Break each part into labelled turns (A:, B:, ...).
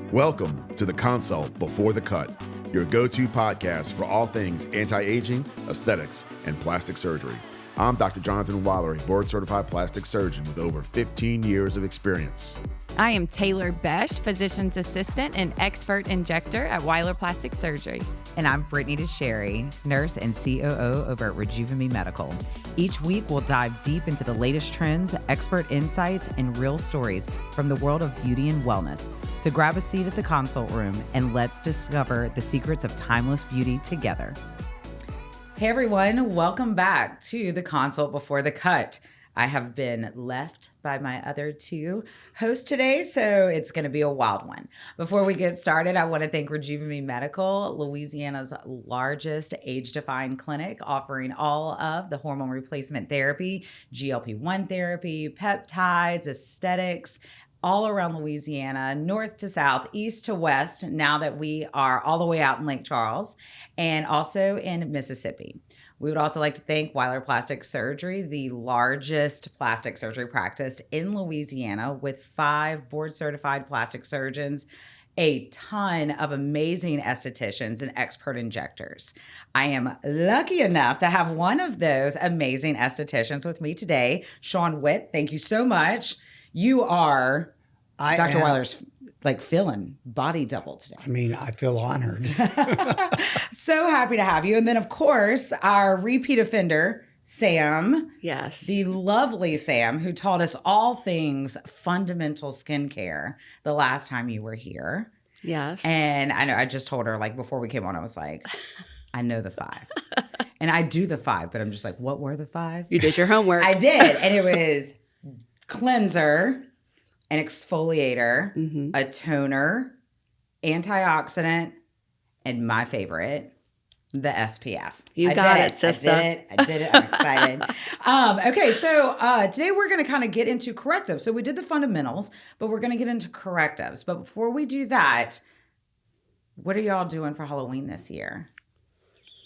A: Welcome to the Consult Before the Cut, your go-to podcast for all things anti-aging, aesthetics, and plastic surgery. I'm Dr. Jonathan Weiler, a board-certified plastic surgeon with over 15 years of experience.
B: I am Taylor Besh, physician's assistant and expert injector at Weiler Plastic Surgery.
C: And I'm Brittany DeSherry, nurse and COO over at Rejuvime Medical. Each week, we'll dive deep into the latest trends, expert insights, and real stories from the world of beauty and wellness. So grab a seat at the consult room and let's discover the secrets of timeless beauty together. Hey everyone, welcome back to the Consult Before the Cut. I have been left by my other two hosts today, so it's going to be a wild one. Before we get started, I want to thank Rejuvime Medical, Louisiana's largest age-defying clinic, offering all of the hormone replacement therapy, GLP-1 therapy, peptides, aesthetics, all around Louisiana, north to south, east to west, now that we are all the way out in Lake Charles, and also in Mississippi. We would also like to thank Weiler Plastic Surgery, the largest plastic surgery practice in Louisiana with 5 board-certified plastic surgeons, a ton of amazing estheticians and expert injectors. I am lucky enough to have one of those amazing estheticians with me today, Sean Witt. Thank you so much. You are Dr. Weiler's feeling body double today.
D: I mean, I feel honored.
C: So happy to have you. And then, of course, our repeat offender, Sam.
E: Yes.
C: The lovely Sam, who taught us all things fundamental skincare the last time you were here.
E: Yes.
C: And I know I just told her, before we came on, I was like, I know the 5. And I do the 5, but I'm just like, what were the 5?
E: You did your homework.
C: I did. And it was cleanser, an exfoliator, a toner, antioxidant, and my favorite, the SPF.
E: You got it, sister.
C: I did it. I'm excited. Okay, so today we're going to kind of get into correctives. So we did the fundamentals, but we're going to get into correctives. But before we do that, what are y'all doing for Halloween this year?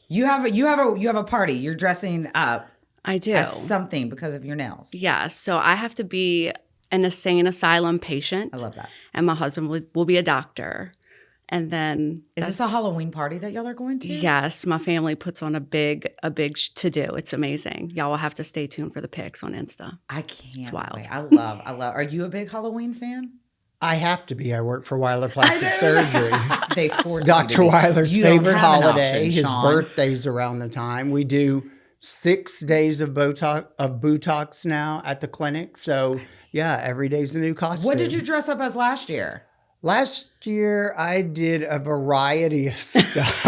C: You have a party. You're dressing up.
E: I do.
C: As something because of your nails.
E: Yeah. So I have to be an insane asylum patient.
C: I love that.
E: And my husband will be a doctor. And then
C: is this a Halloween party that y'all are going to?
E: Yes, my family puts on a big to do. It's amazing. Y'all will have to stay tuned for the pics on Insta.
C: I can't.
E: It's wild.
C: Wait. I love. Are you a big Halloween fan?
D: I have to be. I work for Weiler Plastic Surgery.
C: They force
D: Dr. Weiler's favorite holiday. His
C: Sean.
D: birthday's around the time. We do 6 days of Botox now at the clinic. So yeah, every day's a new costume.
C: What did you dress up as last year?
D: Last year, I did a variety of stuff.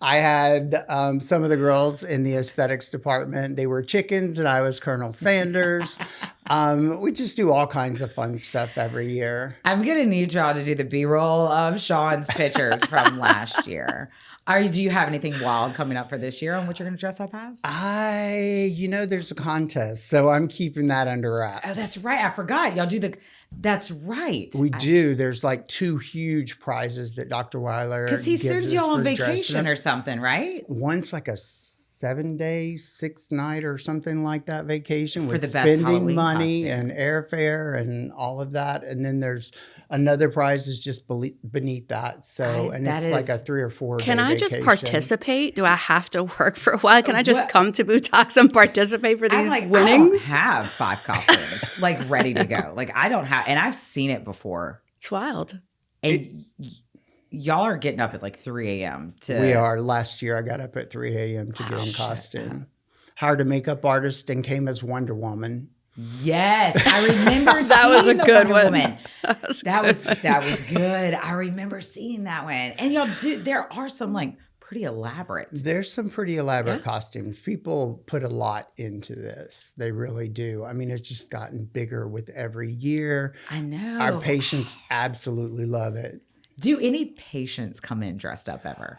D: I had some of the girls in the aesthetics department. They were chickens, and I was Colonel Sanders. We just do all kinds of fun stuff every year.
C: I'm going to need y'all to do the B-roll of Sean's pictures from last year. Do you have anything wild coming up for this year on what you're going to dress up as?
D: There's a contest, so I'm keeping that under wraps.
C: Oh, that's right. I forgot. Y'all do that's right.
D: We do. There's 2 huge prizes that Dr. Weiler
C: because he sends y'all on vacation or something, right?
D: One's like a 7-day, 6-night or something like that vacation
C: for
D: with
C: the best
D: spending
C: Halloween
D: money
C: costume.
D: And airfare and all of that. And then there's another prize is just beneath that. So, it's like a 3 or 4
E: Can
D: day
E: I
D: vacation.
E: just participate? Do I have to work for a while? Can I just come to Botox and participate for these winnings?
C: I don't have 5 costumes ready to go. I don't have, and I've seen it before.
E: It's wild.
C: And y'all are getting up at 3 a.m.
D: We are. Last year I got up at 3 a.m. to get in costume. Hired a makeup artist and came as Wonder Woman.
C: Yes, I remember
E: that was a good
C: Wonder
E: one.
C: Woman. That was good. I remember seeing that one. And y'all do. There are some pretty elaborate.
D: There's some pretty elaborate costumes. People put a lot into this. They really do. I mean, it's just gotten bigger with every year.
C: I know.
D: Our patients absolutely love it.
C: Do any patients come in dressed up ever?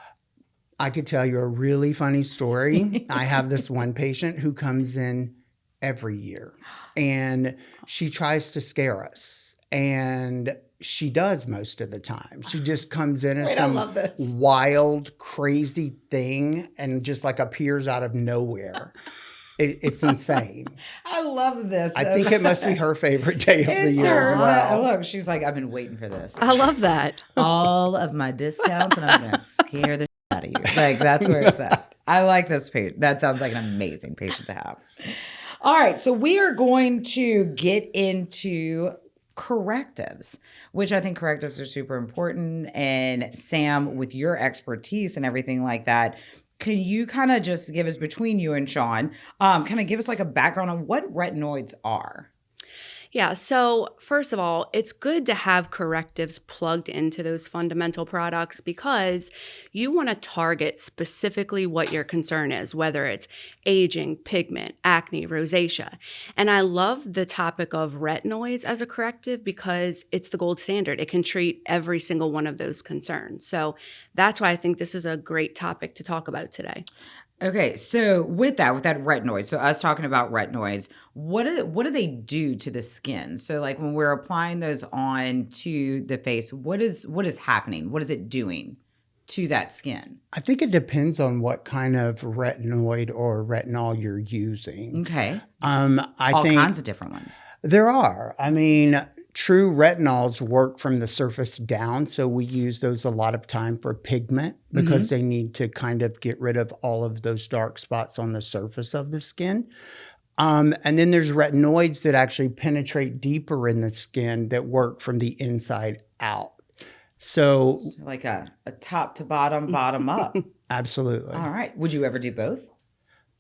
D: I could tell you a really funny story. I have this one patient who comes in every year and she tries to scare us. And she does most of the time. She just comes in as some wild, crazy thing and just appears out of nowhere. It's insane.
C: I love this.
D: I think it must be her favorite day of the year as well.
C: Look, she's like, I've been waiting for this.
E: I love that.
C: All of my discounts, and I'm going to scare the shit out of you. Like, that's where it's at. I like this page. That sounds like an amazing patient to have. All right, so we are going to get into correctives, which I think correctives are super important. And Sam, with your expertise and everything like that, can you kind of just give us, between you and Sean, kind of give us like a background on what retinoids are?
E: Yeah. So first of all, it's good to have correctives plugged into those fundamental products because you want to target specifically what your concern is, whether it's aging, pigment, acne, rosacea. And I love the topic of retinoids as a corrective because it's the gold standard. It can treat every single one of those concerns. So that's why I think this is a great topic to talk about today.
C: Okay, so with that retinoid, so us talking about retinoids, what do they do to the skin? So like when we're applying those on to the face, what is happening? What is it doing to that skin?
D: I think it depends on what kind of retinoid or retinol you're using.
C: Okay.
D: I think
C: kinds of different ones.
D: There are. I mean, true retinols work from the surface down, so we use those a lot of time for pigment because they need to kind of get rid of all of those dark spots on the surface of the skin. And then there's retinoids that actually penetrate deeper in the skin that work from the inside out. So
C: like a top to bottom, bottom up.
D: Absolutely.
C: All right. Would you ever do both?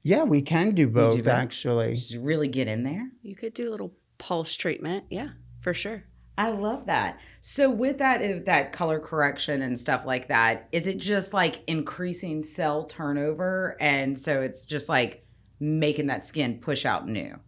D: Yeah, we can do both, actually.
C: Just really get in there.
E: You could do a little pulse treatment. Yeah, for sure.
C: I love that. So with that color correction and stuff like that, is it just like increasing cell turnover? And so it's just like making that skin push out new?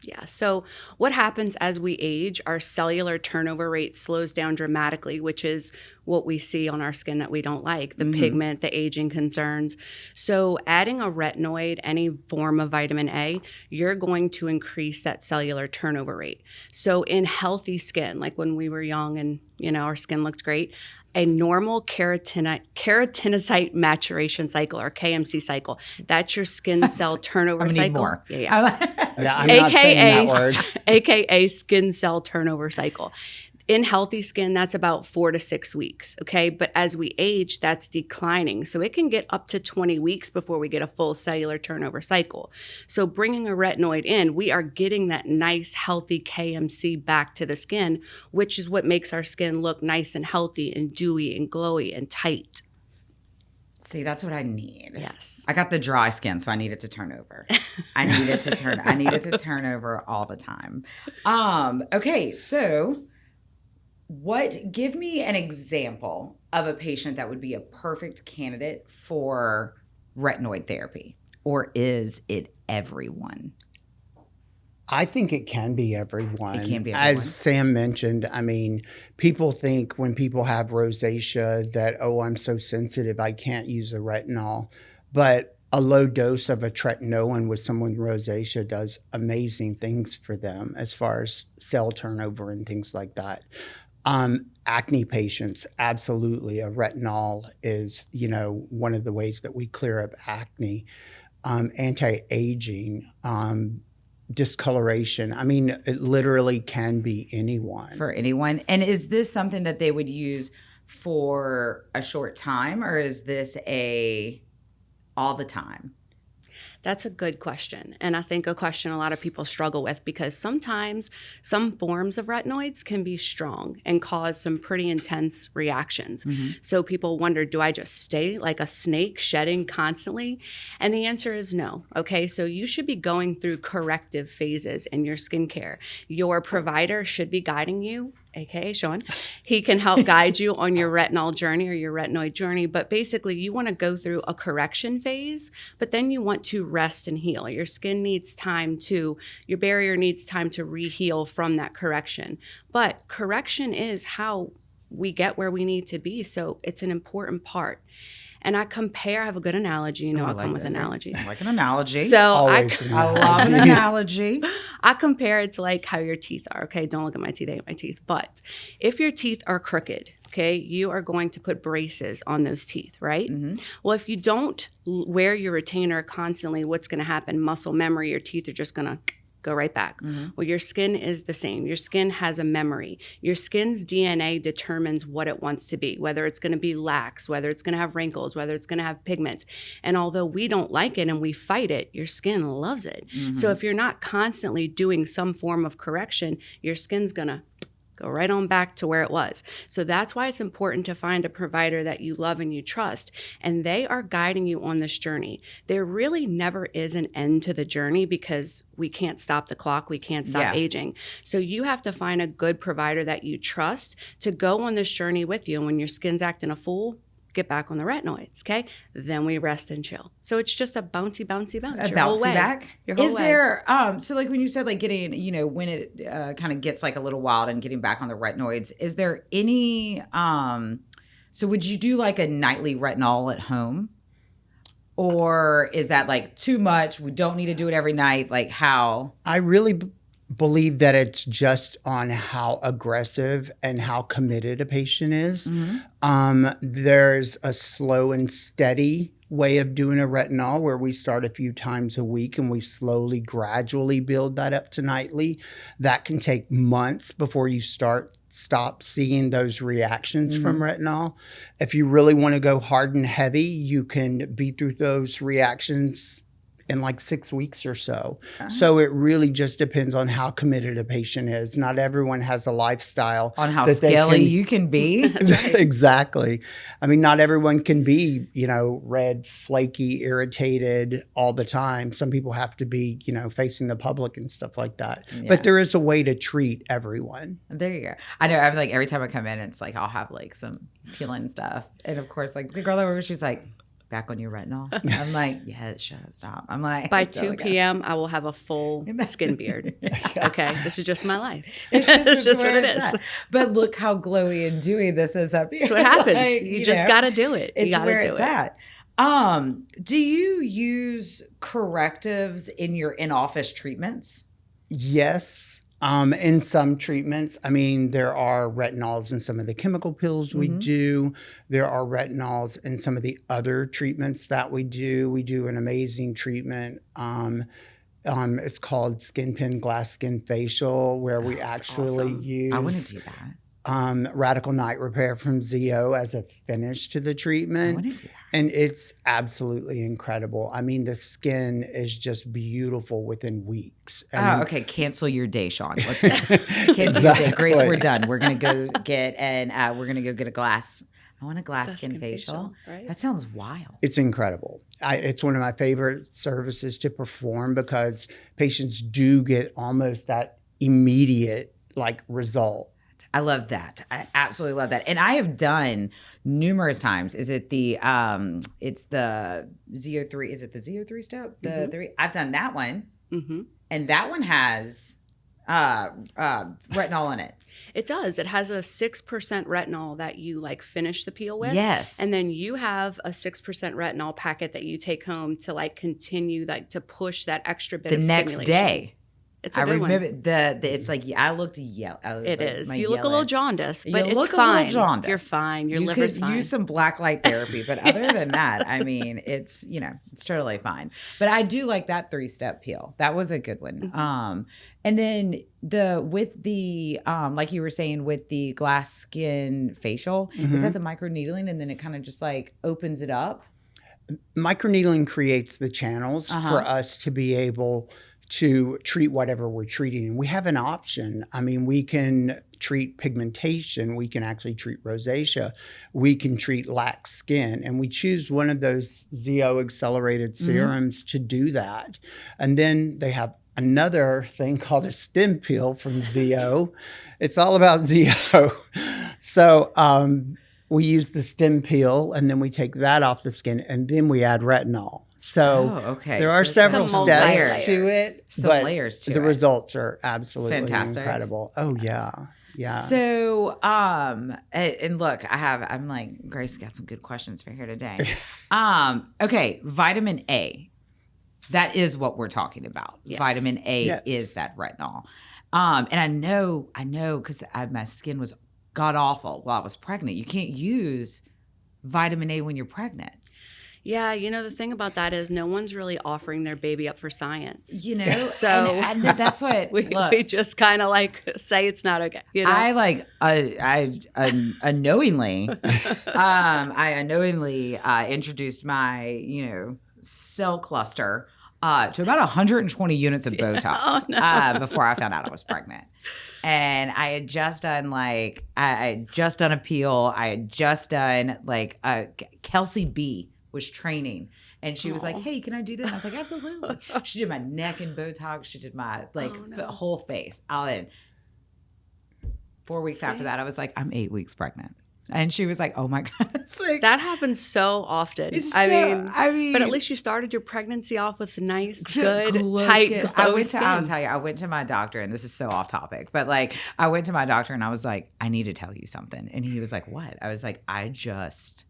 E: Yeah. So what happens as we age, our cellular turnover rate slows down dramatically, which is what we see on our skin that we don't like, the pigment, the aging concerns. So adding a retinoid, any form of vitamin A, you're going to increase that cellular turnover rate. So in healthy skin, like when we were young and, our skin looked great, a normal keratinocyte maturation cycle or KMC cycle. That's your skin cell turnover cycle.
C: Need more.
E: Yeah.
D: I'm not saying that word.
E: AKA skin cell turnover cycle. In healthy skin, that's about 4 to 6 weeks, okay? But as we age, that's declining. So it can get up to 20 weeks before we get a full cellular turnover cycle. So bringing a retinoid in, we are getting that nice, healthy KMC back to the skin, which is what makes our skin look nice and healthy and dewy and glowy and tight.
C: See, that's what I need.
E: Yes.
C: I got the dry skin, so I need it to turn over. I need it to turn over all the time. Okay, so give me an example of a patient that would be a perfect candidate for retinoid therapy, or is it everyone?
D: I think it can be everyone.
C: It can be everyone.
D: As Sam mentioned, I mean, people think when people have rosacea that, I'm so sensitive, I can't use a retinol. But a low dose of a tretinoin with someone with rosacea does amazing things for them as far as cell turnover and things like that. Acne patients, absolutely. A retinol is, one of the ways that we clear up acne. Anti-aging, discoloration. I mean, it literally can be anyone.
C: For anyone. And is this something that they would use for a short time, or is this all the time?
E: That's a good question. And I think a question a lot of people struggle with because sometimes some forms of retinoids can be strong and cause some pretty intense reactions. So people wonder, do I just stay like a snake shedding constantly? And the answer is no. Okay, so you should be going through corrective phases in your skincare. Your provider should be guiding you, aka Sean. He can help guide you on your retinol journey or your retinoid journey. But basically, you want to go through a correction phase, but then you want to rest and heal. Your skin needs time your barrier needs time to re-heal from that correction. But correction is how we get where we need to be. So it's an important part. And I have a good analogy. I come with analogies.
C: I like an analogy.
E: So
C: I love an analogy.
E: I compare it to like how your teeth are. Okay, don't look at my teeth, I hate my teeth. But if your teeth are crooked, okay, you are going to put braces on those teeth, right?
C: Mm-hmm.
E: Well, if you don't wear your retainer constantly, what's going to happen? Muscle memory, your teeth are just going to go right back.
C: Mm-hmm.
E: Well, your skin is the same. Your skin has a memory. Your skin's DNA determines what it wants to be, whether it's going to be lax, whether it's going to have wrinkles, whether it's going to have pigments. And although we don't like it and we fight it, your skin loves it.
C: Mm-hmm.
E: So if you're not constantly doing some form of correction, your skin's going to go right on back to where it was. So that's why it's important to find a provider that you love and you trust, and they are guiding you on this journey. There really never is an end to the journey because we can't stop the clock. We can't stop aging. So you have to find a good provider that you trust to go on this journey with you. And when your skin's acting a fool, get back on the retinoids, okay? Then we rest and chill. So it's just a bouncy bounce.
C: A
E: Your whole
C: bouncy
E: way.
C: back?
E: Your whole
C: Is
E: way.
C: there, so like when you said like getting, you know, when it kind of gets like a little wild and getting back on the retinoids, is there any, so would you do like a nightly retinol at home? Or is that like too much? We don't need to do it every night. Like how?
D: I really believe that it's just on how aggressive and how committed a patient is.
C: Mm-hmm.
D: There's a slow and steady way of doing a retinol where we start a few times a week and we slowly, gradually build that up to nightly. That can take months before you stop seeing those reactions from retinol. If you really want to go hard and heavy, you can be through those reactions in like 6 weeks or so. So it really just depends on how committed a patient is. Not everyone has a lifestyle.
C: On how
D: that they
C: scaly
D: can-
C: you can be.
D: Exactly. I mean, not everyone can be, you know, red, flaky, irritated all the time. Some people have to be, you know, facing the public and stuff like that.
C: Yeah.
D: But there is a way to treat everyone.
C: There you go. I know. I feel like every time I come in, it's like I'll have like some peeling stuff, and of course, like the girl over, she's like, "Back on your retinol." I'm like, "Yeah, stop." I'm like,
E: By
C: "It's
E: 2
C: okay."
E: p.m., I will have a full skin beard. Okay, this is just my life.
C: It's
E: It's just what
C: where
E: it
C: it's
E: is.
C: at. But look how glowy and dewy this is up here.
E: That's what happens.
C: Like,
E: you just got to do it.
C: It's
E: You got
C: where
E: to do
C: it's
E: it.
C: at. Do you use correctives in your in-office treatments?
D: Yes. In some treatments, I mean, there are retinols in some of the chemical pills we do. There are retinols in some of the other treatments that we do. We do an amazing treatment. It's called Skin Pin Glass Skin Facial, where we actually
C: awesome.
D: use
C: I want to do that.
D: Radical Night Repair from ZO as a finish to the
C: I
D: treatment.
C: want to do that.
D: And it's absolutely incredible. I mean, the skin is just beautiful within weeks. And
C: Okay. Cancel your day, Sean. Let's go. Cancel your day. Grace,
D: Exactly.
C: we're done. We're gonna go get a glass. I want a glass skin
E: Skin
C: facial.
E: right?
C: That sounds wild.
D: It's incredible. It's one of my favorite services to perform because patients do get almost that immediate like result.
C: I love that. I absolutely love that. And I have done numerous times. Is it the it's the ZO3? Is it the ZO3 step? The 3? I've done that one.
E: Mm-hmm.
C: And that one has retinol in it.
E: It does. It has a 6% retinol that you like finish the peel with.
C: Yes.
E: And then you have a 6% retinol packet that you take home to like continue like to push that extra bit
C: The
E: of
C: next
E: stimulation.
C: day.
E: It's a
C: I
E: good
C: remember
E: one.
C: the it's like I looked yellow.
E: It is. You look a little jaundiced, but
C: You
E: it's
C: look a
E: fine.
C: little jaundiced.
E: You're fine. Your
C: You
E: liver's
C: could
E: fine.
C: use some black light therapy, but other than that, I mean, it's it's totally fine. But I do like that 3-step peel. That was a good one. And then with the like you were saying with the glass skin facial, is that the microneedling, and then it kind of just like opens it up?
D: Microneedling creates the channels for us to be able to treat whatever we're treating. We have an option. I mean, we can treat pigmentation. We can actually treat rosacea. We can treat lax skin. And we choose one of those ZO accelerated serums to do that. And then they have another thing called a stem peel from ZO. It's all about ZO. So we use the stem peel and then we take that off the skin and then we add retinol. So
C: okay.
D: there are
C: So it's
D: several
E: some
D: steps
E: multi-layers.
D: to it,
C: Some
D: but
C: layers to
D: the
C: it.
D: results are absolutely
C: Fantastic.
D: incredible. Oh yeah, yeah.
C: So, and look, I'm like, Grace got some good questions for here today. Okay, vitamin A. That is what we're talking about.
E: Yes.
C: Vitamin A
D: Yes.
C: is that retinol. And I know, because my skin was god awful while I was pregnant. You can't use vitamin A when you're pregnant.
E: Yeah, the thing about that is no one's really offering their baby up for science.
C: So and that's what
E: we just kind of say it's not okay.
C: I unknowingly, introduced my cell cluster to about 120 units of Botox before I found out I was pregnant. And I had just done I had just done a peel. I had just done Kelsey B was training, and she was like, "Hey, can I do this?" I was like, "Absolutely." She did my neck in Botox. She did my whole face. All in. 4 weeks after that, I was like, "I'm 8 weeks pregnant," and she was like, "Oh my god!"
E: That happens so often. I mean, but at least you started your pregnancy off with nice, good, tight glow skin.
C: I'll tell you, I went to my doctor, and this is so off topic, but I went to my doctor, and I was like, "I need to tell you something," and he was like, "What?" I was like, "I just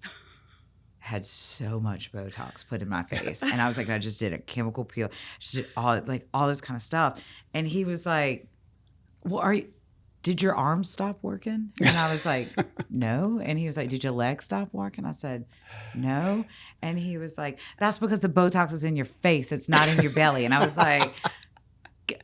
C: had so much Botox put in my face," and I was like, "I just did a chemical peel, just did all this kind of stuff," and he was like, "Well, did your arms stop working?" And I was like, "No." And he was like, "Did your legs stop working?" I said, "No." And he was like, "That's because the Botox is in your face. It's not in your belly." And I was like,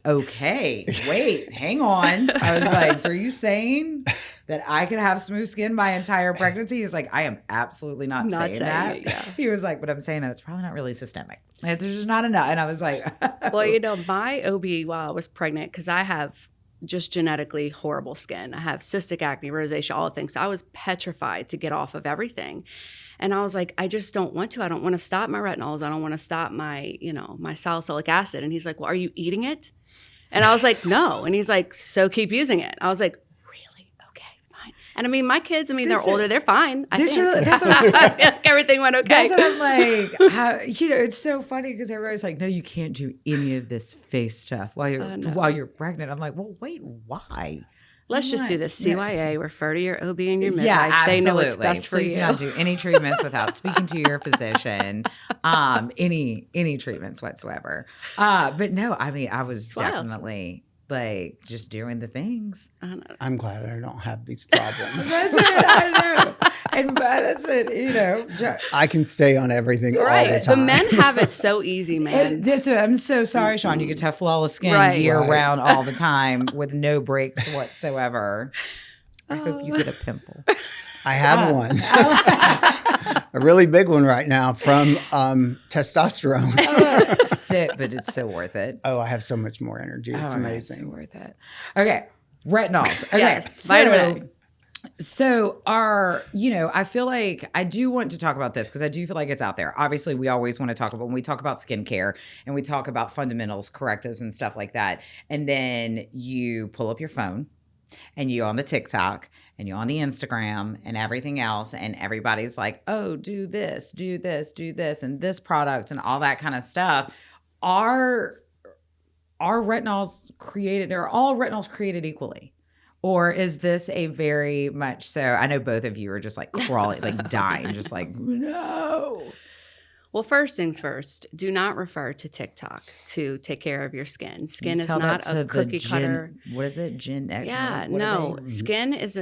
C: "Okay, wait, hang on." I was like, "So are you saying that I could have smooth skin my entire pregnancy?" He's like, "I am absolutely not saying that."
E: It, yeah.
C: He was like, "But I'm saying that it's probably not really systemic. It's just not enough." And I was like,
E: Well, my OB while I was pregnant, because I have just genetically horrible skin. I have cystic acne, rosacea, all the things. So I was petrified to get off of everything. And I was like, I just don't want to. I don't want to stop my retinols. I don't want to stop my, my salicylic acid. And he's like, "Well, are you eating it?" And I was like, "No." And he's like, "So keep using it." I was like, "Really? Okay, fine." And I mean, my kids, they're older. They're fine. I think everything went okay.
C: That's what I'm like. It's so funny because everybody's like, "No, you can't do any of this face stuff while you're pregnant." I'm like, "Well, wait, why?"
E: Let's just do this. CYA, refer to your OB and your midwife.
C: Yeah, absolutely.
E: They know what's best for
C: Please
E: you.
C: do not do any treatments without speaking to your physician. Any treatments whatsoever. But no, I mean, I was definitely just doing the things.
D: I'm glad I don't have these problems.
C: That's it. I know. And that's it.
D: I can stay on everything all the time.
E: The men have it so easy, man.
C: I'm so sorry, Sean. You get to have flawless skin year round all the time with no breaks whatsoever. I hope you get a pimple.
D: I have one. A really big one right now from testosterone.
C: But it's so worth it.
D: Oh, I have so much more energy. It's amazing.
C: So worth it. Okay. Retinols. Okay.
E: Yes. Vitamin A.
C: So I feel like I do want to talk about this because I do feel like it's out there. Obviously, we always want to talk about when we talk about skincare and we talk about fundamentals, correctives and stuff like that. And then you pull up your phone and you're on the TikTok and you're on the Instagram and everything else. And everybody's like, "Oh, do this, do this, do this, and this product and all that kind of stuff." Are retinols created, are all retinols created equally? Or is this a very much so? I know both of you are just crawling, dying, just no.
E: Well, first things first, do not refer to TikTok to take care of your skin. Skin is not a cookie cutter.
C: What is it?
E: Yeah, no. Skin is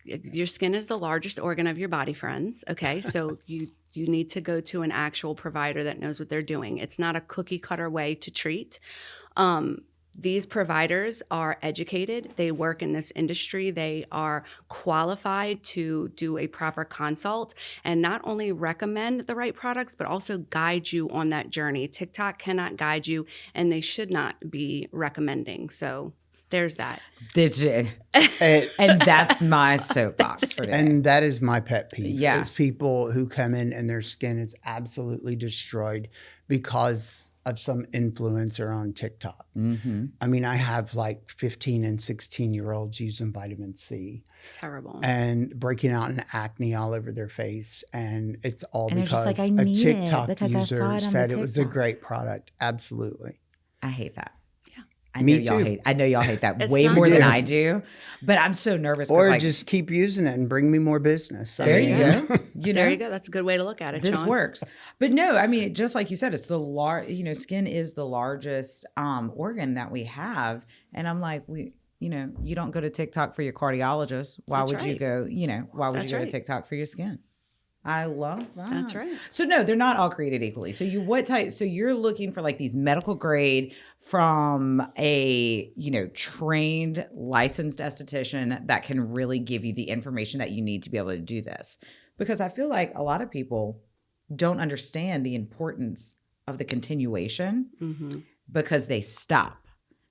E: your skin is the largest organ of your body, friends. Okay, so you need to go to an actual provider that knows what they're doing. It's not a cookie cutter way to treat. These providers are educated. They work in this industry. They are qualified to do a proper consult and not only recommend the right products, but also guide you on that journey. TikTok cannot guide you, and they should not be recommending. So there's that.
C: And that's my soapbox for today.
D: And that is my pet peeve.
C: Yeah.
D: It's people who come in and their skin is absolutely destroyed because of some influencer on TikTok.
C: Mm-hmm.
D: I mean, I have 15 and 16-year-olds using vitamin C.
E: It's terrible.
D: And breaking out in acne all over their face. And it's all
C: and
D: because
C: a
D: TikTok user said it was a great product. Absolutely.
C: I hate that.
D: I know
C: y'all hate that
E: It's
C: way
E: not
C: more
E: good.
C: than I do, but I'm so nervous.
D: Or just keep using it and bring me more business.
C: There you go.
E: There you go. That's a good way to look at it,
C: This
E: Sean.
C: works. But no, I mean, just like you said, it's skin is the largest organ that we have. And I'm like, you don't go to TikTok for your cardiologist. Why
E: That's
C: would you
E: right.
C: go, why would
E: That's
C: you go
E: right.
C: to TikTok for your skin? I love that.
E: That's right.
C: So no, they're not all created equally. So you're looking for like these medical grade from a, trained licensed esthetician that can really give you the information that you need to be able to do this. Because I feel like a lot of people don't understand the importance of the continuation because they stop,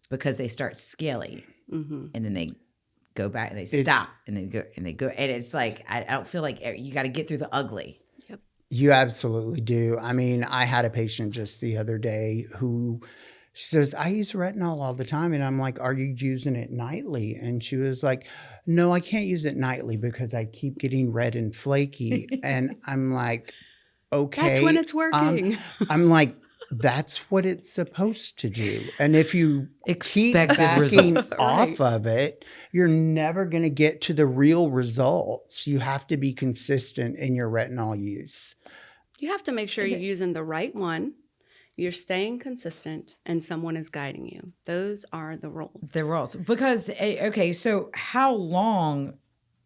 C: because they start scaly and then they go back and they stop and then go and it's like I don't feel like you got to get through the ugly.
E: Yep.
D: You absolutely do. I mean, I had a patient just the other day who she says, I use retinol all the time. And I'm like, are you using it nightly? And she was like, no, I can't use it nightly because I keep getting red and flaky. And I'm like, okay.
E: That's when it's working.
D: I'm like, that's what it's supposed to do. And if you keep
C: Expected
D: backing
C: results.
D: off of it, you're never going to get to the real results. You have to be consistent in your retinol use.
E: You have to make sure you're using the right one, you're staying consistent, and someone is guiding you. Those are the rules.
C: The rules. Because, okay, so how long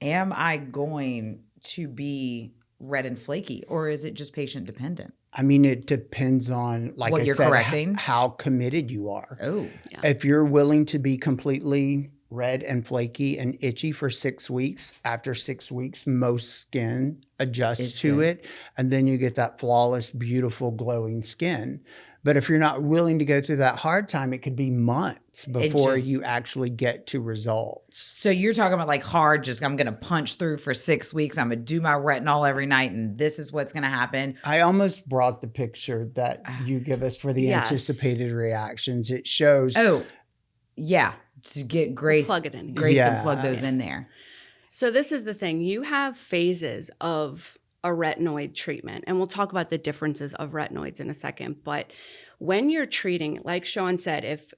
C: am I going to be red and flaky, or is it just patient dependent?
D: I mean, it depends on, like
C: What
D: I
C: you're
D: said,
C: correcting?
D: how committed you are.
C: Oh,
E: Yeah.
D: If you're willing to be completely red and flaky and itchy for 6 weeks, after 6 weeks, most skin adjusts
C: It's
D: to
C: good.
D: it. And then you get that flawless, beautiful, glowing skin. But if you're not willing to go through that hard time, it could be months before you actually get to results.
C: so you're talking about like hard, just I'm going to punch through for 6 weeks. I'm going to do my retinol every night, and this is what's going to happen.
D: I almost brought the picture that you give us for the
E: Yes.
D: anticipated reactions. It shows.
C: Oh, yeah. To get Grace,
E: plug it in here.
C: Grace
D: Yeah.
C: can plug those in there.
E: So this is the thing. You have phases of a retinoid treatment, and we'll talk about the differences of retinoids in a second. But when you're treating, like Sean said, if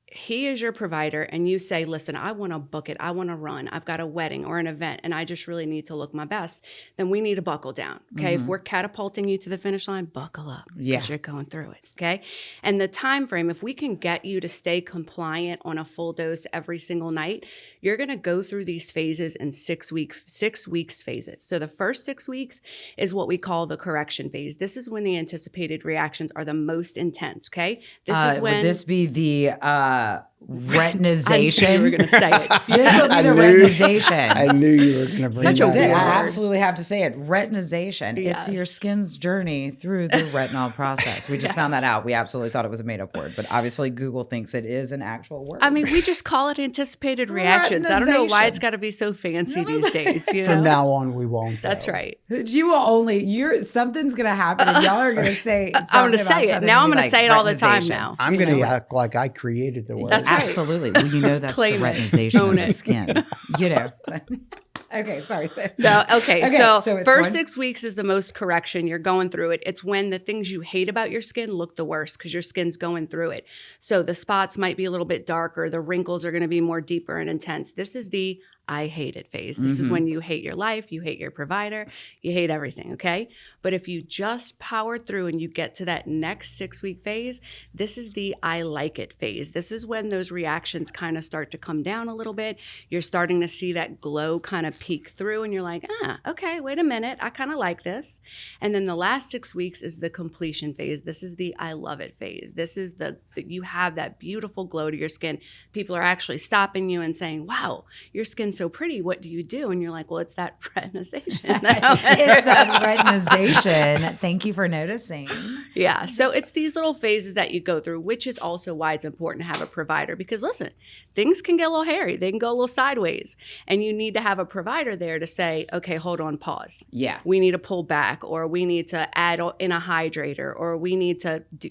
E: he is your provider and you say, listen, I want to book it, I want to run, I've got a wedding or an event and I just really need to look my best, then we need to buckle down. Okay. If we're catapulting you to the finish line, buckle up.
C: Yeah.
E: Because you're going through it. Okay. And the time frame, if we can get you to stay compliant on a full dose every single night, you're going to go through these phases in 6 weeks phases. So the first 6 weeks is what we call the correction phase. This is when the anticipated reactions are the most intense. Okay. This is when
C: Would this be the retinization?
E: I knew you were going to say it.
C: This will be
D: I
C: the
D: knew-
C: retinization.
D: I knew you were going to bring
E: Such a
D: that
E: weird
D: up.
C: I
E: word.
C: absolutely have to say it. Retinization. It's your
E: Yes.
C: skin's journey through the retinol process. We just found that out. We absolutely thought it was a made-up word, but obviously Google thinks it is an actual word.
E: I mean, we just call it anticipated reactions. I don't know why it's got to be so fancy these days. You know?
D: From now on, we won't.
E: That's
D: though.
E: right.
C: You will only. Something's gonna happen, and y'all are gonna say.
E: I'm going to say it. Now I'm going to say it all the time
C: retinization.
E: now.
D: I'm going to act like I created the word.
E: That's right.
C: Absolutely. Well, you know that's
E: Claim
C: the
E: it.
C: retinization
E: Own
C: of the
E: it.
C: skin. You know. Okay, sorry.
E: No, okay.
C: Okay,
E: So,
C: so it's
E: first
C: one-
E: 6 weeks is the most correction. You're going through it. It's when the things you hate about your skin look the worst because your skin's going through it. So the spots might be a little bit darker. The wrinkles are going to be more deeper and intense. This is the I hate it phase. This is when you hate your life, you hate your provider, you hate everything, okay? But if you just power through and you get to that next 6 week phase, this is the I like it phase. This is when those reactions kind of start to come down a little bit. You're starting to see that glow kind of peek through and you're like, okay, wait a minute. I kind of like this. And then the last 6 weeks is the completion phase. This is the I love it phase. This is the you have that beautiful glow to your skin. People are actually stopping you and saying, wow, your skin's so pretty. What do you do? And you're like, well, it's that retinization.
C: It's that retinization. Thank you for noticing.
E: Yeah. So it's these little phases that you go through, which is also why it's important to have a provider because listen, things can get a little hairy. They can go a little sideways. And you need to have a provider there to say, okay, hold on, pause.
C: Yeah.
E: We need to pull back or we need to add in a hydrator or we need to, do,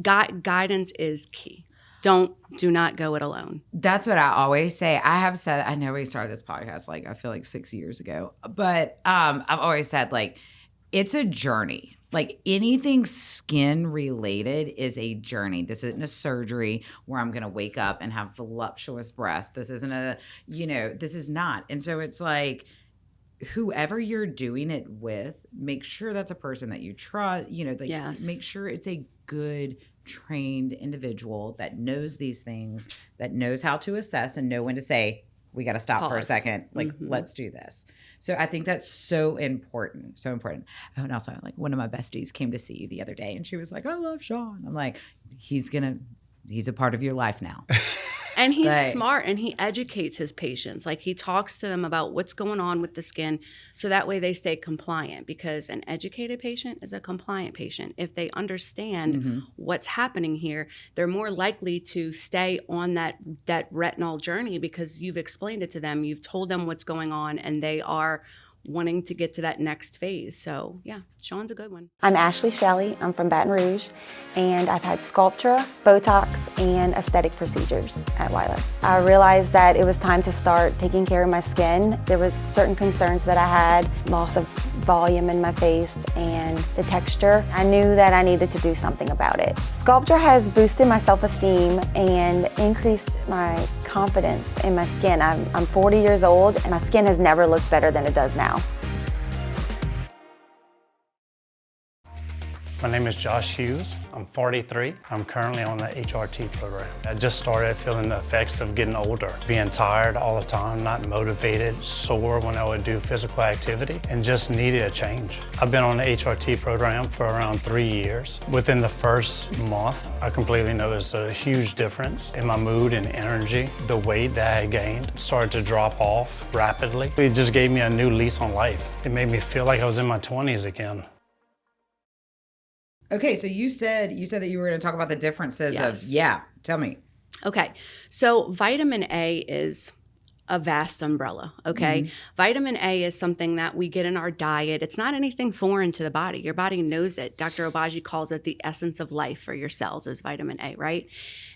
E: guidance is key. Do not go it alone.
C: That's what I always say. I have said, I know we started this podcast I feel like 6 years ago, but I've always said it's a journey. Anything skin related is a journey. This isn't a surgery where I'm going to wake up and have voluptuous breasts. This isn't this is not. And so it's whoever you're doing it with, make sure that's a person that you trust,
E: Yes.
C: make sure it's a good trained individual that knows these things, that knows how to assess and know when to say, we got to stop for a second. Like, let's do this. So I think that's so important. So important. Oh, and also, like, one of my besties came to see you the other day and she was like, I love Sean. I'm like, he's a part of your life now.
E: And he's smart and he educates his patients. Like, he talks to them about what's going on with the skin so that way they stay compliant, because an educated patient is a compliant patient. If they understand what's happening here, they're more likely to stay on that retinol journey because you've explained it to them, you've told them what's going on, and they are wanting to get to that next phase. So yeah, Sean's a good one.
F: I'm Ashley Shelley. I'm from Baton Rouge, and I've had Sculptra, Botox, and aesthetic procedures at Weiler. I realized that it was time to start taking care of my skin. There were certain concerns that I had, loss of volume in my face and the texture. I knew that I needed to do something about it. Sculptra has boosted my self-esteem and increased my confidence in my skin. I'm 40 years old and my skin has never looked better than it does now.
G: My name is Josh Hughes. I'm 43. I'm currently on the HRT program. I just started feeling the effects of getting older, being tired all the time, not motivated, sore when I would do physical activity, and just needed a change. I've been on the HRT program for around 3 years. Within the first month, I completely noticed a huge difference in my mood and energy. The weight that I had gained started to drop off rapidly. It just gave me a new lease on life. It made me feel like I was in my 20s again.
C: Okay, so you said that you were going to talk about the differences of, tell me.
E: Okay, so vitamin A is a vast umbrella, okay? Vitamin A is something that we get in our diet. It's not anything foreign to the body. Your body knows it. Dr. Obagi calls it the essence of life for your cells is vitamin A, right?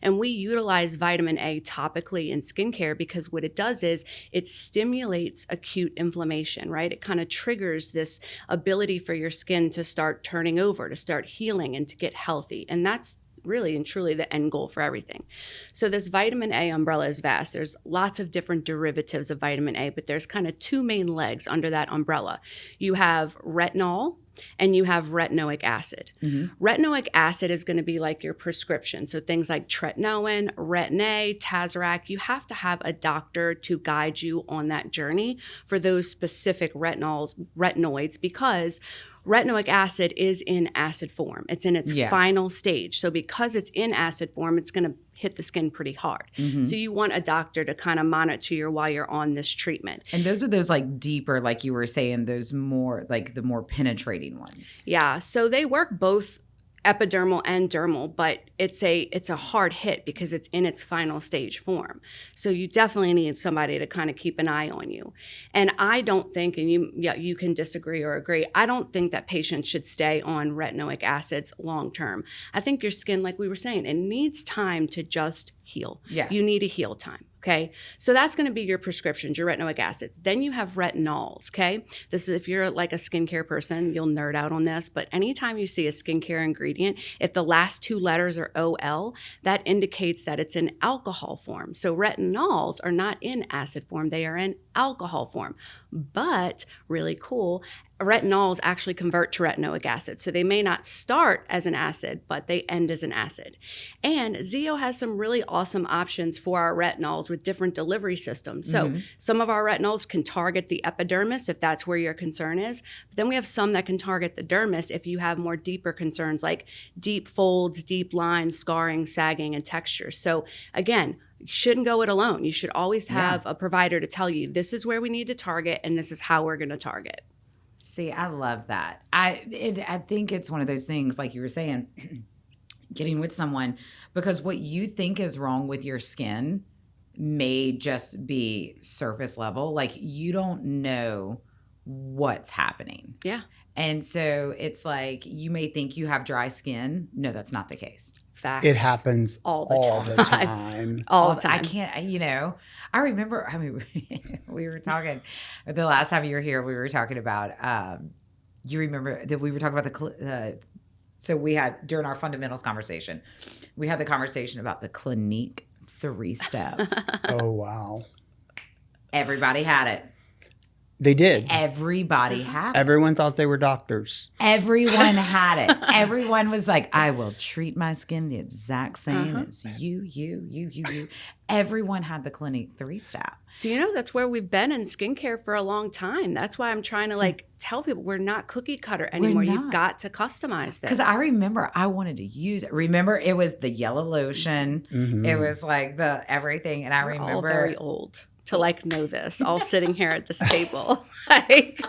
E: And we utilize vitamin A topically in skincare because what it does is it stimulates acute inflammation, right? It kind of triggers this ability for your skin to start turning over, to start healing and to get healthy. And that's really and truly the end goal for everything. So this vitamin A umbrella is vast. There's lots of different derivatives of vitamin A, but there's kind of two main legs under that umbrella. You have retinol and you have retinoic acid. Retinoic acid is going to be like your prescription. So things like tretinoin, Retin-A, Tazorac, you have to have a doctor to guide you on that journey for those specific retinoids, because retinoic acid is in acid form. It's in its final stage. So because it's in acid form, it's going to hit the skin pretty hard. So you want a doctor to kind of monitor you while you're on this treatment.
C: And those are those like deeper, like you were saying, those more like the more penetrating ones.
E: Yeah. So they work both epidermal and dermal, but it's a hard hit because it's in its final stage form. So you definitely need somebody to kind of keep an eye on you. And I don't think, and you can disagree or agree, I don't think that patients should stay on retinoic acids long term. I think your skin, like we were saying, it needs time to just heal.
C: Yeah.
E: You need a heal time. Okay, so that's going to be your prescriptions, your retinoic acids. Then you have retinols, okay? This is, if you're like a skincare person, you'll nerd out on this, but anytime you see a skincare ingredient, if the last two letters are OL, that indicates that it's in alcohol form. So retinols are not in acid form, they are in alcohol form. But really cool, retinols actually convert to retinoic acid. So they may not start as an acid, but they end as an acid. And Zeo has some really awesome options for our retinols with different delivery systems. So some of our retinols can target the epidermis if that's where your concern is. But then we have some that can target the dermis if you have more deeper concerns like deep folds, deep lines, scarring, sagging, and texture. So again, you shouldn't go it alone. You should always have a provider to tell you this is where we need to target and this is how we're going to target.
C: See, I love that. I think it's one of those things, like you were saying, getting with someone, because what you think is wrong with your skin may just be surface level. Like, you don't know what's happening.
E: Yeah.
C: And so it's like, you may think you have dry skin. No, that's not the case.
E: Facts.
D: It happens all the time.
E: All the time.
C: I can't, I remember, we were talking, the last time you were here, we were talking about, you remember that we were talking about so we had, during our fundamentals conversation, we had the conversation about the Clinique 3-step.
D: Oh, wow.
C: Everybody had it.
D: They did.
C: Everybody had it.
D: Everyone thought they were doctors.
C: Everyone had it. Everyone was like, I will treat my skin the exact same as you. Everyone had the Clinique 3-step.
E: Do you know that's where we've been in skincare for a long time? That's why I'm trying to like tell people we're not cookie cutter anymore. You've got to customize this.
C: Because I remember I wanted to use it. Remember, it was the yellow lotion.
D: Mm-hmm.
C: It was like the everything. And I
E: We're
C: remember
E: all very old to like know this, all sitting here at this table. Like,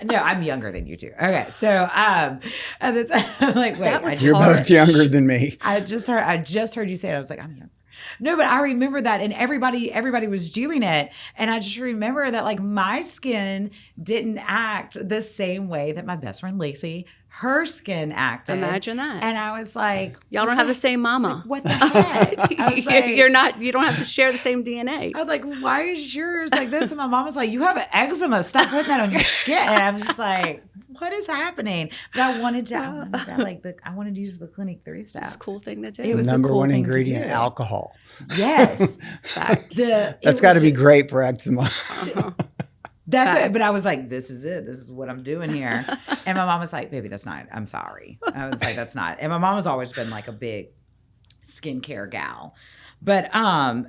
C: no, I'm younger than you two. Okay, so and it's, I'm like, wait,
D: you're both younger than me.
C: I just heard you say it. I was like, I'm young. No, but I remember that, and everybody was doing it, and I just remember that like my skin didn't act the same way that my best friend Lacey, her skin acted.
E: imagine that.
C: And I was like,
E: Y'all don't have the same mama.
C: Like, what the heck? I was like,
E: You don't have to share the same DNA.
C: I was like, why is yours like this? And my mom was like, you have eczema. Stop putting that on your skin. And I was just like, what is happening? But I wanted to use the Clinique 3-step.
E: It's a cool thing to do.
C: It was
D: Number
C: the cool
D: one
C: thing to
D: ingredient,
C: do.
D: alcohol.
C: Yes.
E: Facts.
D: That's got to be great for eczema.
C: That's it. But I was like, this is it. This is what I'm doing here. And my mom was like, baby, that's not, I'm sorry. I was like, that's not. And my mom has always been like a big skincare gal. But,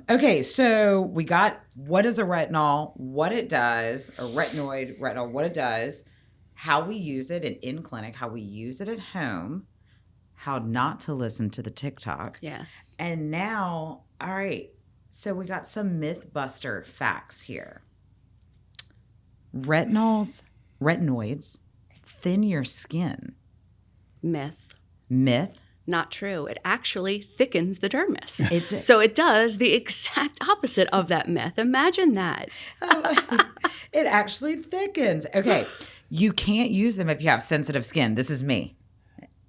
C: okay. So we got, what is a retinol, what it does, a retinol, what it does, how we use it in clinic, how we use it at home, how not to listen to the TikTok.
E: Yes.
C: And now, all right. So we got some Mythbuster facts here. Retinoids thin your skin.
E: Myth. Not true. It actually thickens the dermis. So it does the exact opposite of that myth. Imagine that.
C: It actually thickens. Okay. You can't use them if you have sensitive skin. This is me.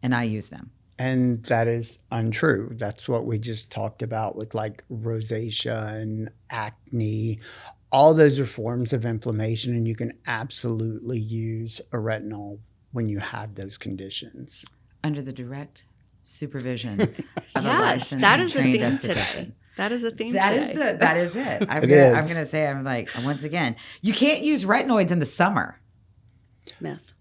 C: And I use them.
D: And that is untrue. That's what we just talked about with like rosacea and acne. All those are forms of inflammation, and you can absolutely use a retinol when you have those conditions.
C: Under the direct supervision of a
E: Yes,
C: licensed
E: that
C: and
E: is the
C: trained
E: theme
C: esthetician.
E: today. That is the theme
C: That
E: today.
C: is it. I'm
D: It
C: going
D: is.
C: to say, I'm like, once again, you can't use retinoids in the summer.
E: Myth.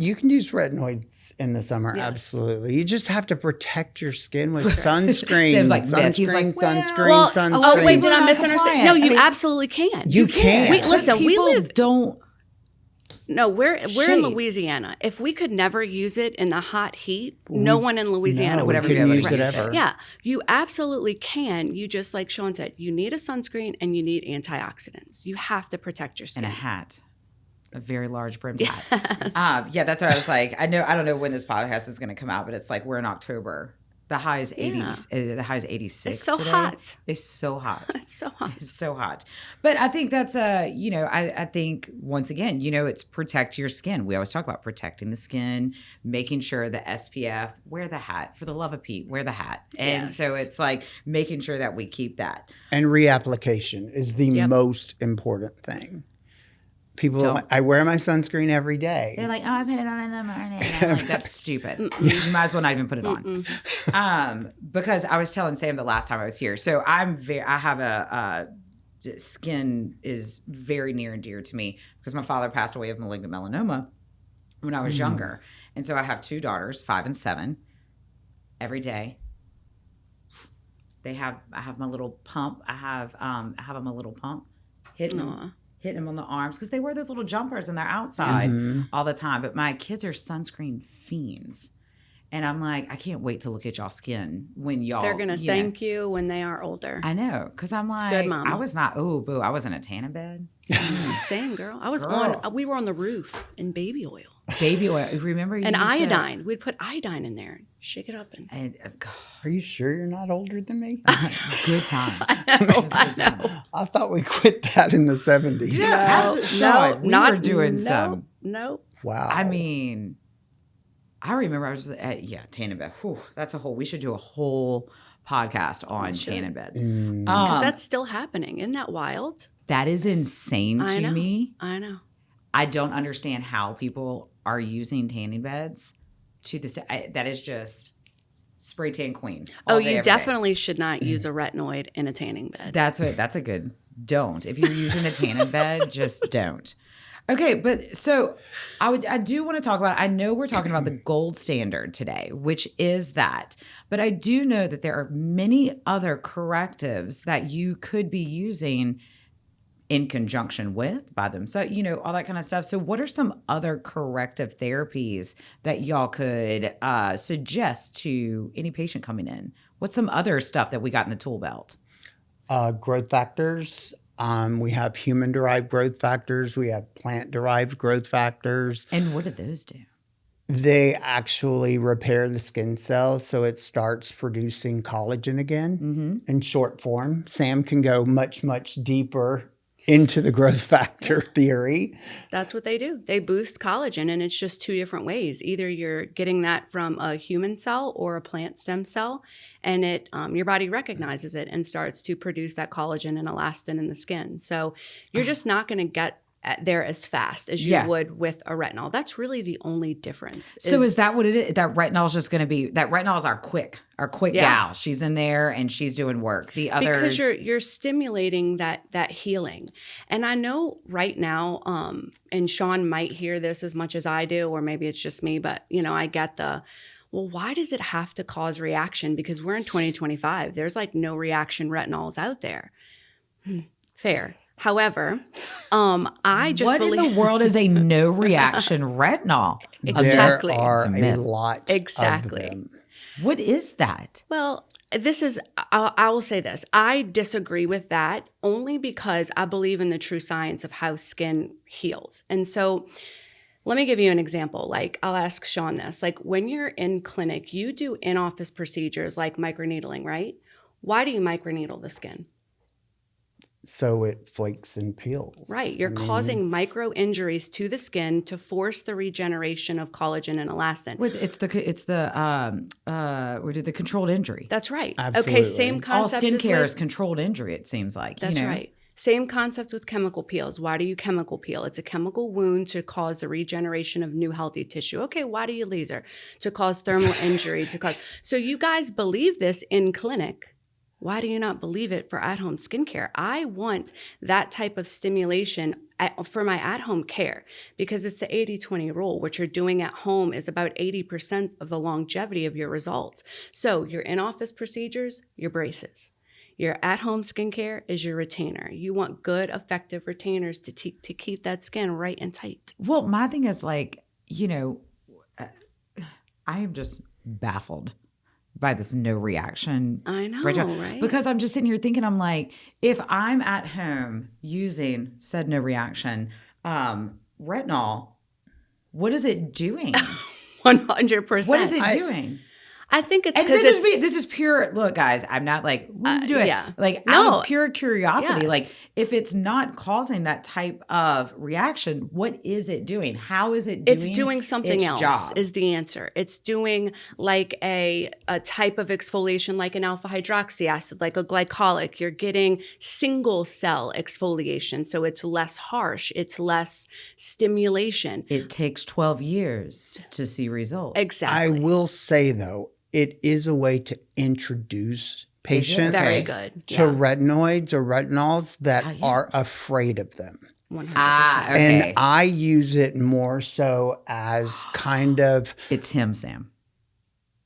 D: You can use retinoids in the summer,
E: Yes.
D: absolutely. You just have to protect your skin with sunscreen.
C: Sam's like, myth. He's like,
D: sunscreen.
E: Oh, wait, did I
C: We're not
E: misunderstand?
C: compliant.
E: No,
C: I
E: you
C: mean,
E: absolutely can.
D: You can.
E: We, listen, we
C: People
E: live.
C: don't.
E: No, we're in
C: Shade.
E: Louisiana. If we could never use it in the hot heat, no one in Louisiana
D: No,
E: would
C: whatever
D: we
C: you
D: couldn't
C: have,
D: use it
C: right.
D: ever.
E: Yeah, you absolutely can. You just, like Sean said, you need a sunscreen and you need antioxidants. You have to protect your skin.
C: And a hat. A very large brimmed hat. Yeah, that's what I was like. I don't know when this podcast is going to come out, but it's like we're in October. The high is 80. The high is 86.
E: It's so
C: today.
E: hot.
C: It's so hot.
E: It's so hot.
C: It's so hot. But I think that's I think once again, it's protect your skin. We always talk about protecting the skin, making sure the SPF, wear the hat. For the love of Pete, wear the hat. And
E: Yes.
C: so it's like making sure that we keep that.
D: And reapplication is the most important thing. People are like, I wear my sunscreen every day.
C: They're like, oh, I put it on in the morning. I'm like, that's stupid. You might as well not even put it on. Because I was telling Sam the last time I was here. So I have a skin is very near and dear to me because my father passed away of malignant melanoma when I was younger. And so I have 2 daughters, 5 and 7. Every day, I have my little pump. I have them a little pump hitting them on the arms because they wear those little jumpers and they're outside all the time. But my kids are sunscreen fiends. And I'm like, I can't wait to look at y'all's skin when y'all.
E: They're going to thank you when they are older.
C: I know. Because I'm like,
E: Good mama.
C: I was not, I was in a tanning bed.
E: Same, girl. We were on the roof in baby oil.
C: Baby oil. Remember you
E: And
C: used to-
E: iodine. We'd put iodine in there. Shake it up.
C: And, God,
D: Are you sure you're not older than me?
C: good times.
E: I know.
D: I thought we quit that in the 70s.
C: Sean, we were doing some.
E: No.
D: Wow.
C: I mean, I remember I was at, tanning bed. Whew, we should do a whole podcast on tanning beds.
E: Because that's still happening. Isn't that wild?
C: That is insane to me.
E: I know.
C: I don't understand how people are using tanning beds to this. That is just spray tan queen. all day,
E: You
C: every day.
E: definitely should not use a retinoid in a tanning bed.
C: That's a good don't. If you're using the tannin bed, just don't. Okay, but so I do want to talk about, I know we're talking about the gold standard today, which is that, but I do know that there are many other correctives that you could be using in conjunction with, by themselves, all that kind of stuff. So what are some other corrective therapies that y'all could suggest to any patient coming in? What's some other stuff that we got in the tool belt?
D: Growth factors. We have human-derived growth factors. We have plant-derived growth factors.
C: And what do those do?
D: They actually repair the skin cells so it starts producing collagen again in short form. Sam can go much, much deeper into the growth factor theory.
E: That's what they do. They boost collagen, and it's just two different ways. Either you're getting that from a human cell or a plant stem cell, and it your body recognizes it and starts to produce that collagen and elastin in the skin. So you're just not going to get there as fast as you would with a retinol. That's really the only difference.
C: So is that what it is? That retinol is just going to be, that retinol is our quick gal. She's in there and she's doing work. The others,
E: because you're stimulating that healing. And I know right now, and Sean might hear this as much as I do, or maybe it's just me, but I get well, why does it have to cause reaction? Because we're in 2025. There's like no reaction retinols out there. Fair. However, I just
C: what
E: believe...
C: in the world is a no reaction retinol?
E: Exactly.
D: There are a lot of them.
C: What is that?
E: Well, I will say this. I disagree with that only because I believe in the true science of how skin heals. And so let me give you an example. Like, I'll ask Sean this. Like, when you're in clinic, you do in-office procedures like microneedling, right? Why do you microneedle the skin?
D: So it flakes and peels.
E: Right. You're causing micro injuries to the skin to force the regeneration of collagen and elastin.
C: It's the controlled injury.
E: That's right.
D: Absolutely.
E: Okay, same concept.
C: All skincare is controlled injury, it seems like.
E: That's right. Same concept with chemical peels. Why do you chemical peel? It's a chemical wound to cause the regeneration of new healthy tissue. Okay, why do you laser? To cause thermal injury. So you guys believe this in clinic. Why do you not believe it for at-home skincare? I want that type of stimulation for my at-home care because it's the 80-20 rule. What you're doing at home is about 80% of the longevity of your results. So your in-office procedures, your braces. Your at-home skincare is your retainer. You want good, effective retainers to keep that skin right and tight.
C: Well, my thing is I am just baffled by this no reaction.
E: I know, right?
C: Because I'm just sitting here thinking, I'm like, if I'm at home using said no reaction retinol, what is it doing?
E: 100%.
C: What is it doing?
E: I think it's
C: because this is pure. Look, guys, I'm not like, let's do it.
E: Yeah.
C: Like,
E: No.
C: out of pure curiosity,
E: Yes.
C: like, if it's not causing that type of reaction, what is it doing? How is it doing?
E: It's doing something else
C: job?
E: is the answer. It's doing like a type of exfoliation like an alpha hydroxy acid, like a glycolic. You're getting single cell exfoliation. So it's less harsh. It's less stimulation.
C: It takes 12 years to see results.
E: Exactly.
D: I will say, though, it is a way to introduce patients
E: Very good.
D: to
E: Yeah.
D: retinoids or retinols that are afraid of them.
E: 100%.
C: Okay.
D: And I use it more so as kind of,
C: It's him, Sam.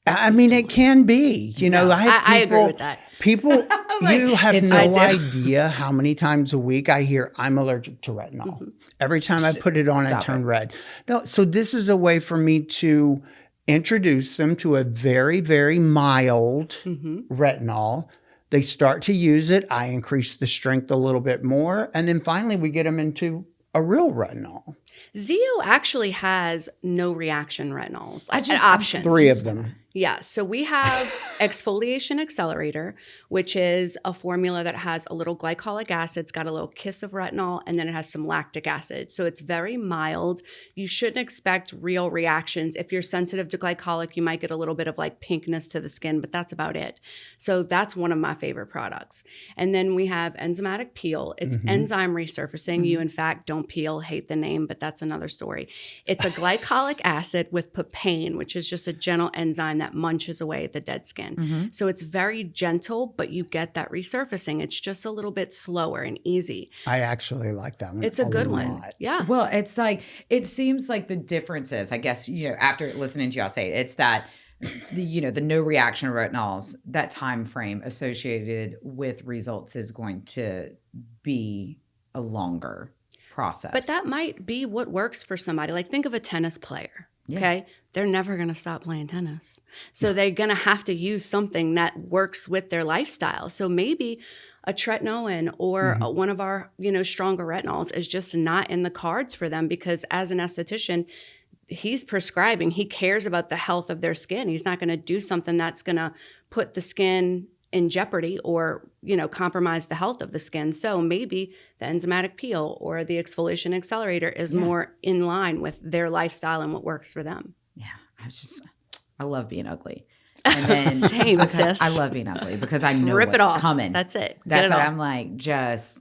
D: I mean, it can be,
E: I agree with that.
D: People, you have
C: it's-
D: no
C: I do.
D: idea how many times a week I hear I'm allergic to retinol. Every time I put it on, I
C: Stop
D: turn
C: it.
D: red. No, so this is a way for me to introduce them to a very, very mild retinol. They start to use it. I increase the strength a little bit more. And then finally we get them into a real retinol.
E: Zeo actually has no reaction retinols.
C: I just-
E: an option.
D: 3 of them.
E: Yeah, so we have Exfoliation Accelerator, which is a formula that has a little glycolic acid. It's got a little kiss of retinol, and then it has some lactic acid. So it's very mild. You shouldn't expect real reactions. If you're sensitive to glycolic, you might get a little bit of like pinkness to the skin, but that's about it. So that's one of my favorite products. And then we have Enzymatic Peel. It's enzyme resurfacing. You, in fact, don't peel, hate the name, but that's another story. It's a glycolic acid with papain, which is just a gentle enzyme that munches away at the dead skin. So it's very gentle, but you get that resurfacing. It's just a little bit slower and easy.
D: I actually like that one.
E: It's a good one.
D: lot.
E: Yeah.
C: Well, it's like, it seems like the difference is, I guess, after listening to y'all say it, it's that the no reaction retinols, that time frame associated with results is going to be a longer process.
E: But that might be what works for somebody. Like, think of a tennis player. Okay. They're never going to stop playing tennis. So they're going to have to use something that works with their lifestyle. So maybe a tretinoin or one of our, stronger retinols is just not in the cards for them, because as an esthetician, he's prescribing, he cares about the health of their skin. He's not going to do something that's going to put the skin in jeopardy or, compromise the health of the skin. So maybe the enzymatic peel or the exfoliation accelerator is more in line with their lifestyle and what works for them.
C: Yeah. I love being ugly. And then
E: Same, sis.
C: I love being ugly because I know
E: Rip
C: what's
E: it off.
C: coming.
E: That's it.
C: That's
E: Get it
C: what
E: off.
C: I'm like, just,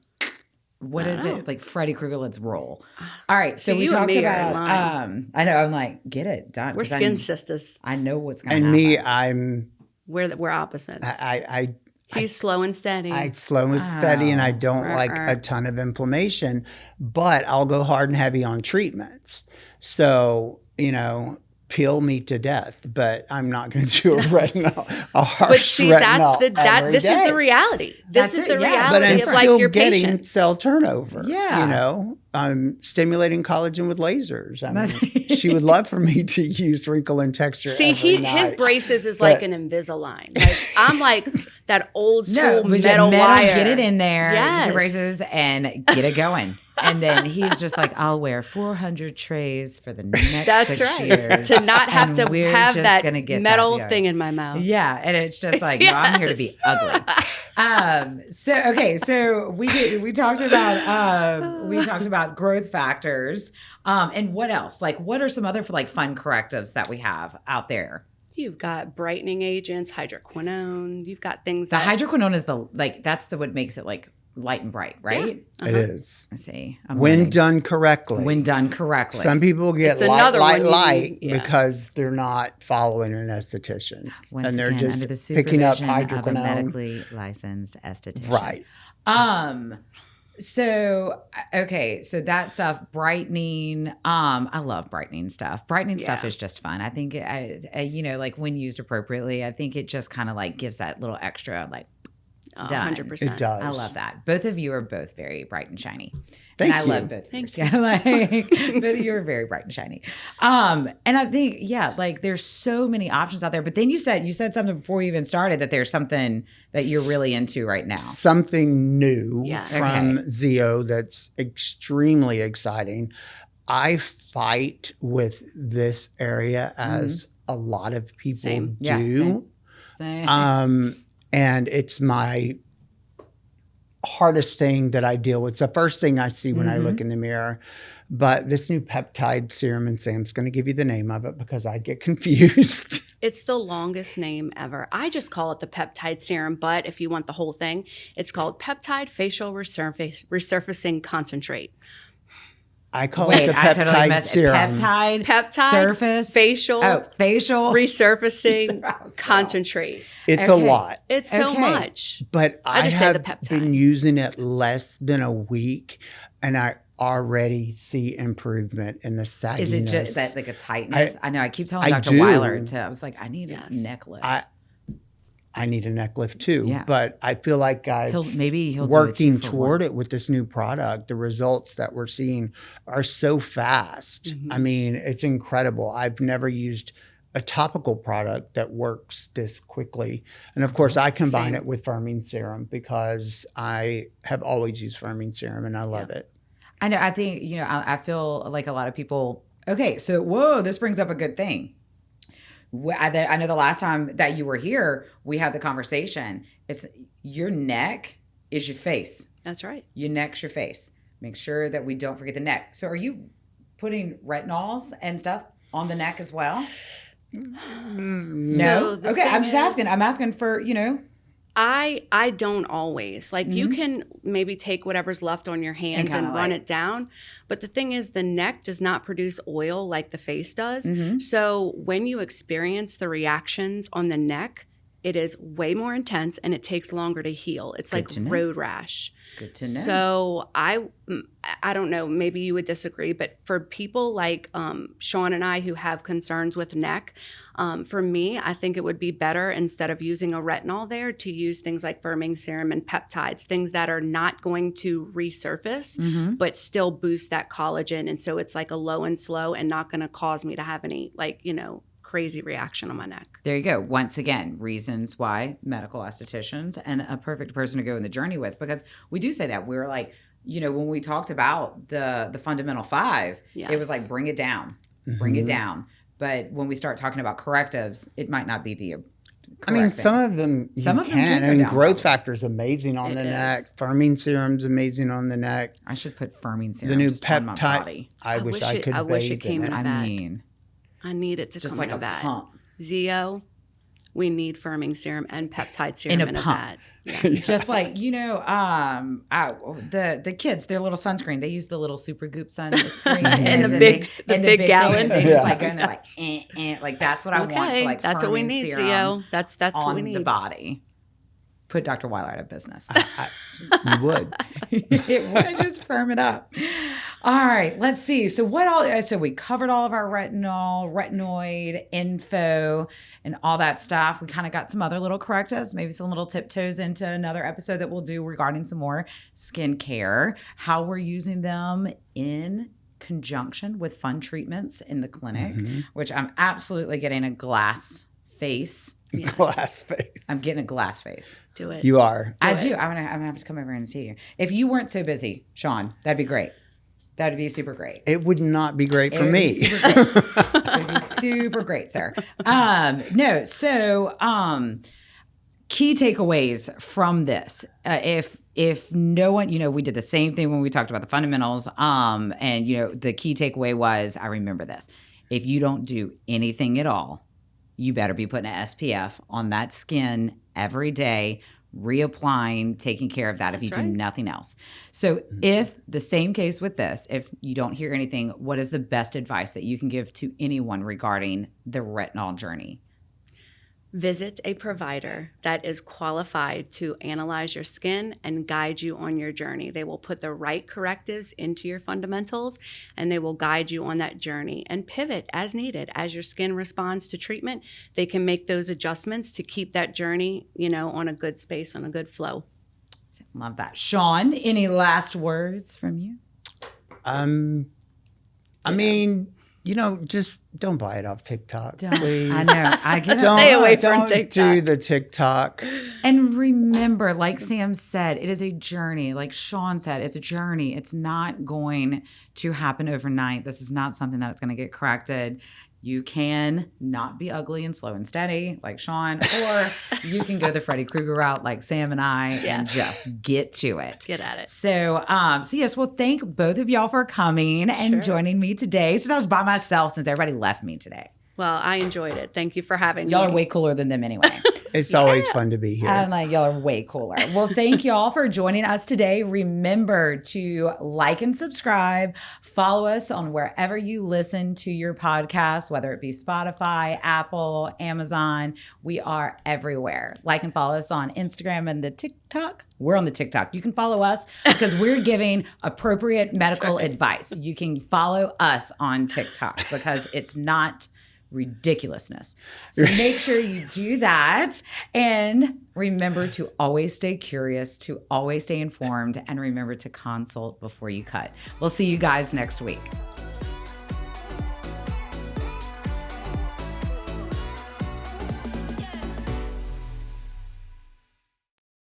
C: what is
E: Wow.
C: it? Like Freddy Krueger, let's roll. All right. So
E: See,
C: we
E: you and
C: talked
E: me are in
C: about,
E: line.
C: I know, I'm like, get it done.
E: We're
C: 'cause
E: skin sisters.
C: I know what's going to
D: And
C: happen.
D: me, I'm
E: We're opposites.
D: I
E: He's slow and steady.
D: slow and steady, and I don't like a ton of inflammation, but I'll go hard and heavy on treatments. So, peel me to death, but I'm not going to do a harsh
E: but see,
D: retinol
E: this is the reality. This
C: That's
E: is
C: it,
E: the
C: yeah.
D: But I'm
E: reality of like
D: still
E: your
D: getting
E: patients.
D: cell turnover.
C: Yeah.
D: I'm stimulating collagen with lasers. I mean, she would love for me to use wrinkle and texture.
E: See,
D: every
E: his
D: night.
E: braces is like an Invisalign. Like, I'm like that old school
C: but
E: metal wire.
C: get it in there,
E: Yes.
C: get your braces, and get it going. And then he's just like, I'll wear 400 trays for the next
E: That's
C: 6
E: right.
C: years.
E: To not have
C: and
E: to
C: we're
E: have
C: just
E: that
C: gonna get
E: metal
C: that
E: thing in my mouth.
C: Yeah, and it's just like, no, I'm here to be ugly. So we talked about growth factors. And what else? Like, what are some other fun correctives that we have out there?
E: You've got brightening agents, hydroquinone. You've got things
C: The
E: that
C: hydroquinone is that's what makes it like light and bright, right?
D: It is.
C: I see.
D: When done correctly.
C: When done correctly.
D: Some people get
E: It's another one you
D: light
E: need, yeah.
D: because they're not following an esthetician.
C: Once
D: and they're
C: again,
D: just
C: under the
D: picking up
C: supervision of a
D: hydroquinone.
C: medically licensed esthetician.
D: Right.
C: So that stuff, brightening. I love brightening stuff. Brightening stuff is just fun. I think like when used appropriately, I think it just kind of like gives that little extra done.
E: 100%.
D: It does.
C: I love that. Both of you are both very bright and shiny.
D: Thank
C: and
D: you.
C: I love both of
E: Thank
C: you. Like, both of you are very bright and shiny. And I think, like there's so many options out there. But then you said something before we even started that there's something that you're really into right now.
D: Something new
E: Yeah.
D: from Zeo that's extremely exciting. I fight with this area as a lot of people
E: Same.
D: do.
C: Yeah, same.
D: And it's my hardest thing that I deal with. It's the first thing I see when I look in the mirror. But this new peptide serum, and Sam's going to give you the name of it because I get confused.
E: It's the longest name ever. I just call it the peptide serum, but if you want the whole thing, it's called peptide facial resurfacing concentrate.
D: I call it the
C: I totally
D: peptide
C: messed
D: serum.
E: Peptide
C: surface
E: facial
C: facial
E: resurfacing concentrate.
D: It's a
C: Okay.
D: lot.
E: It's so
C: Okay.
E: much.
D: But I
E: just say the
D: have
E: peptide.
D: been using it less than a week, and I already see improvement in the sagginess.
C: Is it just that like a tightness? I know. I keep telling
D: I
C: Dr.
D: do.
C: Weiler I was like, I need
E: Yes.
C: a neck lift.
D: I need a neck lift too,
C: Yeah.
D: but I feel like
C: Maybe he'll do it
D: working
C: 2 for
D: toward
C: 1.
D: it with this new product. The results that we're seeing are so fast. I mean, it's incredible. I've never used a topical product that works this quickly. And of course, I combine
E: Same.
D: it with firming serum because I have always used firming serum and I love it.
C: I know. I think, I feel like a lot of people, okay, so this brings up a good thing. I know the last time that you were here, we had the conversation. It's your neck is your face.
E: That's right.
C: Your neck's your face. Make sure that we don't forget the neck. So are you putting retinols and stuff on the neck as well? No.
E: So the
C: Okay, I'm
E: thing
C: just asking.
E: is-
C: I'm asking for,
E: I don't always. Like you can maybe take whatever's left on your hands and run it down. But the thing is, the neck does not produce oil like the face does. So when you experience the reactions on the neck, it is way more intense and it takes longer to heal. It's like road rash.
C: Good to know.
E: So I don't know, maybe you would disagree, but for people like Sean and I who have concerns with neck, for me, I think it would be better instead of using a retinol there to use things like firming serum and peptides, things that are not going to resurface, but still boost that collagen. And so it's like a low and slow and not going to cause me to have any crazy reaction on my neck.
C: There you go. Once again, reasons why medical estheticians and a perfect person to go in the journey with, because we do say that. We're like, when we talked about the fundamental 5, it was like, bring it down, bring it down. But when we start talking about correctives, it might not be the
D: I mean, some of them can. I mean, growth factor is amazing on the neck. Firming serum's amazing on the neck.
C: I should put firming serum
D: the new
C: just on my body.
D: I wish I could.
E: I wish it came in a bag.
C: I mean,
E: I need it to
C: just
E: come
C: like
E: in a
C: a
E: bag.
C: pump.
E: Zio, we need firming serum and peptide serum in a
C: pump.
E: bag. Yeah.
C: Just like, the kids, their little sunscreen, they use the little super goop sunscreen.
E: And the big gallon.
C: They just like go and they're like, like that's what I want for like
E: that's what we need, Zio. That's what we need.
C: On the body. Put Dr. Weiler out of business.
D: You would.
C: It would just firm it up. All right, let's see. So we covered all of our retinoid info and all that stuff. We kind of got some other little correctives, maybe some little tiptoes into another episode that we'll do regarding some more skincare, how we're using them in conjunction with fun treatments in the clinic, which I'm absolutely getting a glass face.
D: Yes. Glass face.
C: I'm getting a glass face.
E: Do it.
D: You are.
C: I do. I'm gonna have to come over and see you. If you weren't so busy, Sean, that'd be great. That'd be super great.
D: It would not be great for me.
C: It would be super great, sir. Key takeaways from this. If no one, we did the same thing when we talked about the fundamentals. And the key takeaway was, I remember this. If you don't do anything at all, you better be putting an SPF on that skin every day, reapplying, taking care of that. If you do nothing else. So if the same case with this, if you don't hear anything, what is the best advice that you can give to anyone regarding the retinol journey?
E: Visit a provider that is qualified to analyze your skin and guide you on your journey. They will put the right correctives into your fundamentals and they will guide you on that journey and pivot as needed. As your skin responds to treatment, they can make those adjustments to keep that journey, on a good space, on a good flow.
C: Love that. Sean, any last words from you?
D: Just don't buy it off TikTok, please.
C: I know. I get it.
E: Stay away from TikTok.
D: Don't do the TikTok.
C: And remember, like Sam said, it is a journey. Like Sean said, it's a journey. It's not going to happen overnight. This is not something that's going to get corrected. You can not be ugly and slow and steady like Sean, or you can go the Freddy Krueger route like Sam and I and just get to it.
E: Get at it.
C: So yes, well, thank both of y'all for coming and joining me today. Since I was by myself, since everybody left me today.
E: Well, I enjoyed it. Thank you for having me.
C: Y'all are way cooler than them anyway.
D: It's always fun to be here.
C: I'm like, y'all are way cooler. Well, thank y'all for joining us today. Remember to like and subscribe. Follow us on wherever you listen to your podcast, whether it be Spotify, Apple, Amazon. We are everywhere. Like and follow us on Instagram and the TikTok. We're on the TikTok. You can follow us because we're giving appropriate medical advice. You can follow us on TikTok because it's not ridiculousness. So make sure you do that. And remember to always stay curious, to always stay informed, and remember to consult before you cut. We'll see you guys next week.